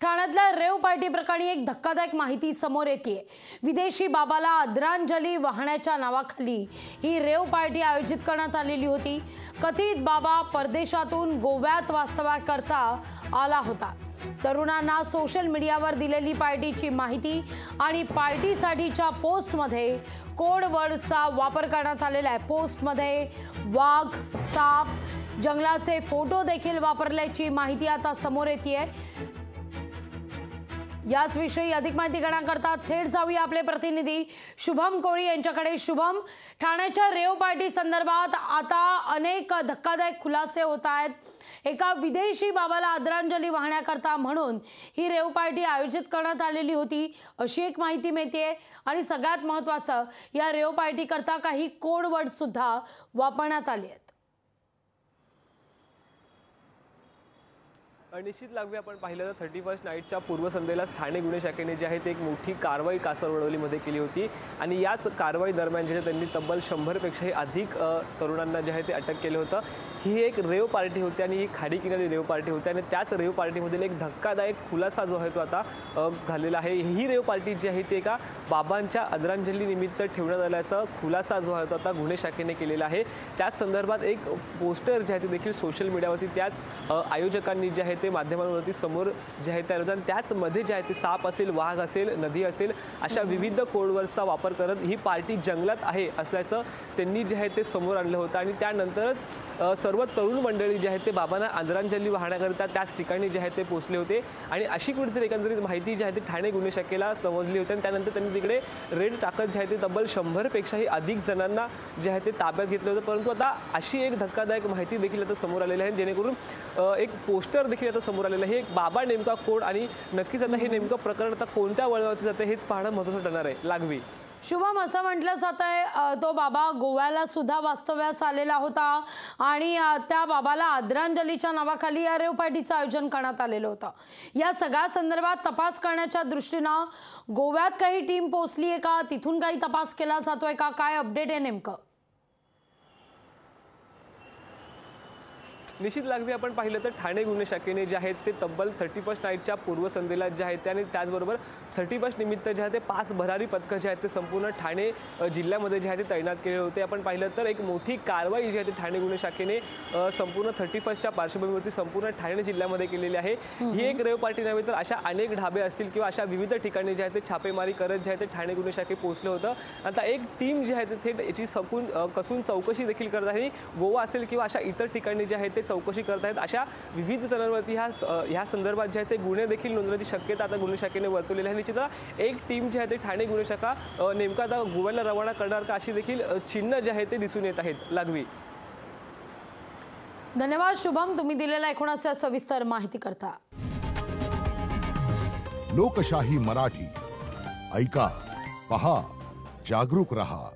ठाण्यातल्या rave party प्रकरणी एक धक्कादायक माहिती समोर येते। विदेशी बाबाला आदरांजली वाहण्याच्या नावाखाली ही रेव पार्टी आयोजित करण्यात आलेली होती। कथित बाबा परदेशातून गोव्यात वास्तव्याकरता आला होता। तरुणांना सोशल मीडियावर दिलेली पार्टीची माहिती आणि पार्टीसाठीच्या पोस्टमध्ये कोड वर्डचा वापर करण्यात आलेला आहे। पोस्टमध्ये वाघ, साप, जंगलाचे फोटो देखील वापरल्याची माहिती आता समोर येते। याच विषयी अधिक माहिती घेण्याकरता थेट जाऊया आपले प्रतिनिधी शुभम कोळी यांच्याकडे। शुभम, ठाण्याच्या रेव पार्टी संदर्भात आता अनेक धक्कादायक खुलासे होत आहेत। एका विदेशी बाबाला आदरांजली वाहण्याकरता म्हणून ही रेव पार्टी आयोजित करण्यात आलेली होती अशी एक माहिती मिळते आणि सगळ्यात महत्त्वाचं, या रेव पार्टी करता काही कोड वर्ड सुद्धा वापरण्यात आले आहेत। निश्चित लागवे आपण पाहिलं तर 31 नाईटच्या पूर्वसंध्येला ठाणे गुन्हे शाखेने जे आहे ते एक मोठी कारवाई कासरवडवलीमध्ये केली होती आणि याच कारवाई दरम्यान जे त्यांनी तब्बल 100 पेक्षाही अधिक तरुणांना जे आहे ते अटक केलं होतं। ही एक रेव पार्टी होती आणि ही खाडी किनारी रेव पार्टी होती आणि त्याच रेव पार्टीमधील एक धक्कादायक खुलासा जो आहे तो आता झालेला आहे। ही रेव पार्टी जी आहे ती एका बाबांच्या आदरांजली निमित्त ठेवण्यात आल्याचा खुलासा जो आहे तो आता गुन्हे शाखेने केलेला आहे। त्याच संदर्भात एक पोस्टर जे आहे ते देखील सोशल मीडियावरती त्याच आयोजकांनी जे आहे ते माध्यमांवरती समोर जे आहे त्याच मध्ये जे आहे ते साप असेल, वाघ असेल, नदी असेल अशा विविध कोडवर्डचा वापर करत ही पार्टी जंगलात आहे असल्याचं त्यांनी जे आहे ते समोर आणलं होतं आणि त्यानंतरच सर्व तरुण मंडळी जे आहेत ते बाबांना आदरांजली वाहण्याकरिता त्याच ठिकाणी जे आहे ते पोहोचले होते आणि अशी कुठेतरी एकंदरीत माहिती जी आहे ती ठाणे गुन्हे शाखेला समजली होती आणि त्यानंतर त्यांनी तिकडे रेड टाकत जे आहे ते तब्बल 100 पेक्षाही अधिक जणांना जे आहे ते ताब्यात घेतलं होतं। परंतु आता अशी एक धक्कादायक माहिती देखील आता समोर आलेली आहे, जेणेकरून एक पोस्टर देखील आता समोर आलेलं आहे। एक बाबा नेमका कोड आणि नक्कीच आता हे नेमकं प्रकरण आता कोणत्या वळणावरती जातं हेच पाहणं महत्त्वाचं ठरणार आहे। लागवी शुभम, असं म्हटलं जात आहे तो बाबा गोव्याला सुद्धा वास्तव्यास आलेला होता आणि त्या बाबाला आदरांजलीच्या नावाखाली या रेव पार्टीचं आयोजन करण्यात आलेलं होतं। या सगळ्या संदर्भात तपास करण्याच्या दृष्टीनं गोव्यात काही टीम पोहोचली आहे का? तिथून काही तपास केला जातोय का? काय अपडेट आहे नेमकं? निश्चित लागवी आपण पाहिलं तर ठाणे गुन्हे शाखेने जे आहेत ते तब्बल 31 नाईटच्या पूर्वसंध्येला जे आहे ते आणि त्याचबरोबर 31 निमित्त जे आहे ते 5 भरारी पथकं जे आहेत ते संपूर्ण ठाणे जिल्ह्यामध्ये जे आहे ते तैनात केले होते। आपण पाहिलं तर एक मोठी कारवाई जी आहे ती ठाणे गुन्हे शाखेने संपूर्ण 31च्या पार्श्वभूमीवरती संपूर्ण ठाणे जिल्ह्यामध्ये केलेली आहे। ही एक रेव पार्टी नव्हे तर अशा अनेक ढाबे असतील किंवा अशा विविध ठिकाणी जे आहे ते छापेमारी करत जे आहे ते ठाणे गुन्हे शाखे पोहोचलं होतं। आता एक टीम जी आहे ते थेट याची कसून चौकशी देखील करत आहे। गोवा असेल किंवा अशा इतर ठिकाणी जे आहे ते चौकशी करत आहेत। अशा विविध जणांवरती ह्या संदर्भात जे आहे ते गुन्हे देखील नोंदवण्याची शक्यता आता गुन्हे शाखेने वर्तवलेली आहे। निश्चितच एक टीम जी आहे ते ठाणे गुन्हे शाखा नेमका आता गोव्याला रवाना करणार का अशी देखील चिन्ह जे आहे ते दिसून येत आहेत। लागवी धन्यवाद शुभम, तुम्ही दिलेल्या एकूणच सविस्तर माहिती करता। लोकशाही मराठी ऐका, पहा, जागरूक रहा।